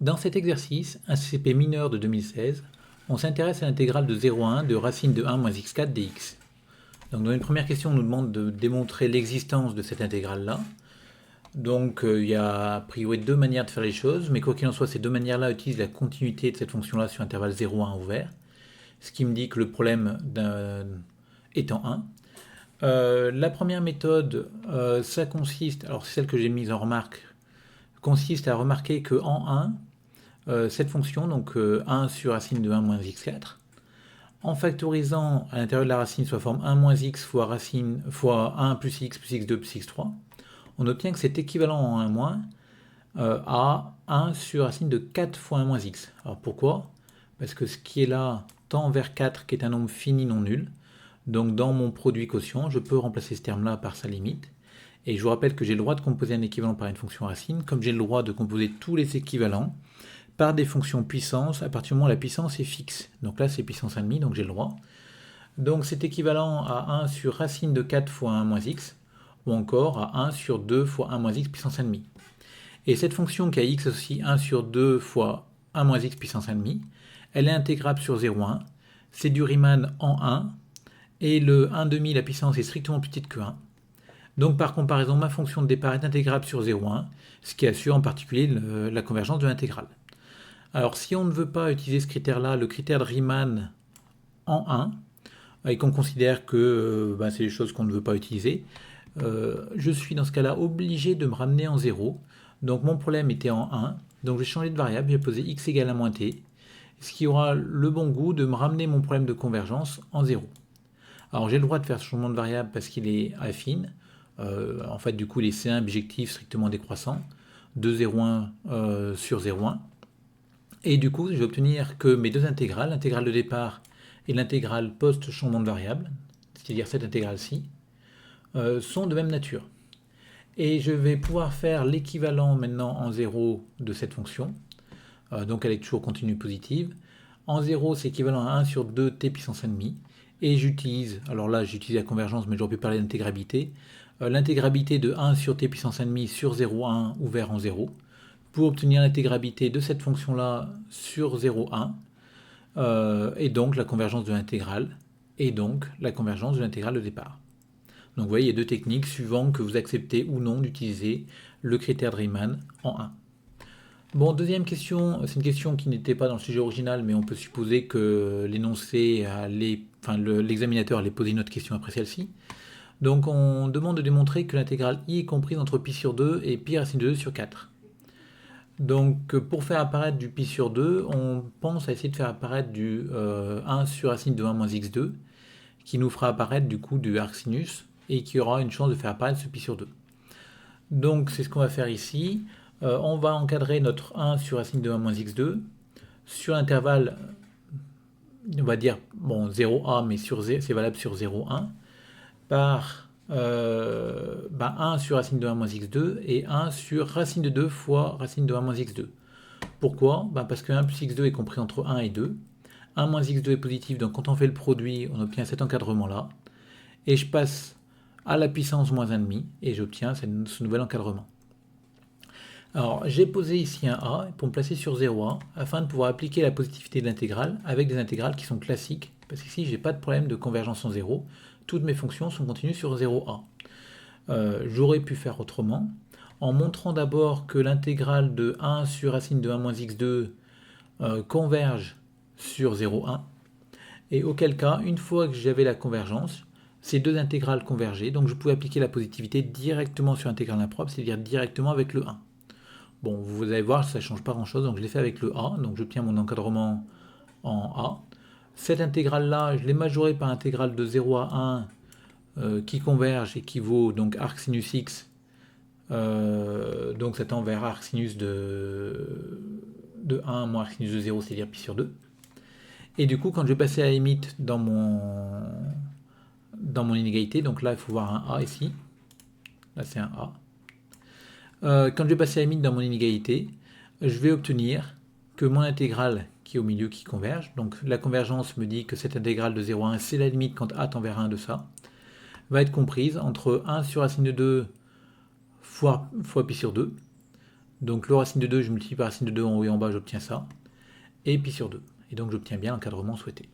Dans cet exercice, un CCP mineur de 2016, on s'intéresse à l'intégrale de 0 à 1 de racine de 1 moins x4 dx. Donc dans une première question, on nous demande de démontrer l'existence de cette intégrale-là. Donc il y a a priori deux manières de faire les choses, mais quoi qu'il en soit, ces deux manières-là utilisent la continuité de cette fonction-là sur intervalle 0 à 1 ouvert, ce qui me dit que le problème étant 1. La première méthode, ça consiste, alors c'est celle que j'ai mise en remarque, consiste à remarquer que en 1, cette fonction, donc 1 sur racine de 1 moins x4, en factorisant à l'intérieur de la racine sous la forme 1 moins x fois racine fois 1 plus x2 plus x3, on obtient que c'est équivalent en 1 moins à 1 sur racine de 4 fois 1 moins x. Alors pourquoi? Parce que ce qui est là tend vers 4, qui est un nombre fini non nul. Donc dans mon produit quotient, je peux remplacer ce terme-là par sa limite. Et je vous rappelle que j'ai le droit de composer un équivalent par une fonction racine, comme j'ai le droit de composer tous les équivalents par des fonctions puissance à partir du moment où la puissance est fixe. Donc là, c'est puissance 1,5, donc j'ai le droit. Donc c'est équivalent à 1 sur racine de 4 fois 1 moins x, ou encore à 1 sur 2 fois 1 moins x puissance 1,5. Et cette fonction qui a x aussi 1 sur 2 fois 1 moins x puissance 1,5, elle est intégrable sur 0,1, c'est du Riemann en 1, et le 1,5, la puissance est strictement plus petite que 1. Donc par comparaison, ma fonction de départ est intégrable sur 0,1, ce qui assure en particulier la convergence de l'intégrale. Alors si on ne veut pas utiliser ce critère-là, le critère de Riemann en 1, et qu'on considère que c'est des choses qu'on ne veut pas utiliser, je suis dans ce cas-là obligé de me ramener en 0. Donc mon problème était en 1, donc je vais changer de variable, je vais poser x égale à moins t, ce qui aura le bon goût de me ramener mon problème de convergence en 0. Alors j'ai le droit de faire ce changement de variable parce qu'il est affine. En fait, du coup, il est C1 bijectif strictement décroissant de 0,1 sur 0,1. Et du coup, je vais obtenir que mes deux intégrales, l'intégrale de départ et l'intégrale post-changement de variable, c'est-à-dire cette intégrale-ci, sont de même nature. Et je vais pouvoir faire l'équivalent maintenant en 0 de cette fonction. Donc elle est toujours continue positive. En 0, c'est équivalent à 1 sur 2t puissance 1,5. Et j'utilise, alors là j'utilise la convergence, mais j'aurais pu parler d'intégrabilité, l'intégrabilité de 1 sur t puissance 1,5 sur 0,1 ouvert en 0, pour obtenir l'intégrabilité de cette fonction-là sur 0,1, et donc la convergence de l'intégrale, et donc la convergence de l'intégrale de départ. Donc vous voyez, il y a deux techniques suivant que vous acceptez ou non d'utiliser le critère de Riemann en 1. Bon, deuxième question, c'est une question qui n'était pas dans le sujet original, mais on peut supposer que l'énoncé, l'examinateur allait poser une autre question après celle-ci. Donc on demande de démontrer que l'intégrale i est comprise entre pi sur 2 et pi racine de 2 sur 4. Donc pour faire apparaître du pi sur 2, on pense à essayer de faire apparaître du 1 sur racine de 1 moins x2, qui nous fera apparaître du coup du arc sinus, et qui aura une chance de faire apparaître ce pi sur 2. Donc c'est ce qu'on va faire ici. On va encadrer notre 1 sur racine de 1 moins x2 sur l'intervalle, on va dire, 0a, mais c'est valable sur 0,1, par 1 sur racine de 1 moins x2 et 1 sur racine de 2 fois racine de 1 moins x2. Pourquoi? Parce que 1 plus x2 est compris entre 1 et 2. 1 moins x2 est positif, donc quand on fait le produit, on obtient cet encadrement-là. Et je passe à la puissance moins 1,5 et j'obtiens ce nouvel encadrement. Alors j'ai posé ici un a pour me placer sur 0,1 afin de pouvoir appliquer la positivité de l'intégrale avec des intégrales qui sont classiques, parce qu'ici j'ai pas de problème de convergence en 0, toutes mes fonctions sont continues sur 0a. J'aurais pu faire autrement, en montrant d'abord que l'intégrale de 1 sur racine de 1 moins x2 converge sur 0,1, et auquel cas, une fois que j'avais la convergence, ces deux intégrales convergeaient, donc je pouvais appliquer la positivité directement sur l'intégrale impropre, c'est-à-dire directement avec le 1. Bon, vous allez voir, ça ne change pas grand-chose, donc je l'ai fait avec le a, donc j'obtiens mon encadrement en a. Cette intégrale-là, je l'ai majorée par intégrale de 0 à 1 qui converge et qui vaut donc arc sinus x, donc ça tend vers arc sinus de 1 moins arc sinus de 0, c'est-à-dire pi sur 2. Et du coup, quand je vais passer à la limite dans mon inégalité, donc là il faut voir un a ici, là c'est un a. Quand je vais passer à la limite dans mon inégalité, je vais obtenir que mon intégrale qui est au milieu qui converge, donc la convergence me dit que cette intégrale de 0 à 1, c'est la limite quand a tend vers 1 de ça, va être comprise entre 1 sur racine de 2 fois pi sur 2, Donc le racine de 2, je multiplie par racine de 2 en haut et en bas, j'obtiens ça. Et pi sur 2. Et donc j'obtiens bien l'encadrement souhaité.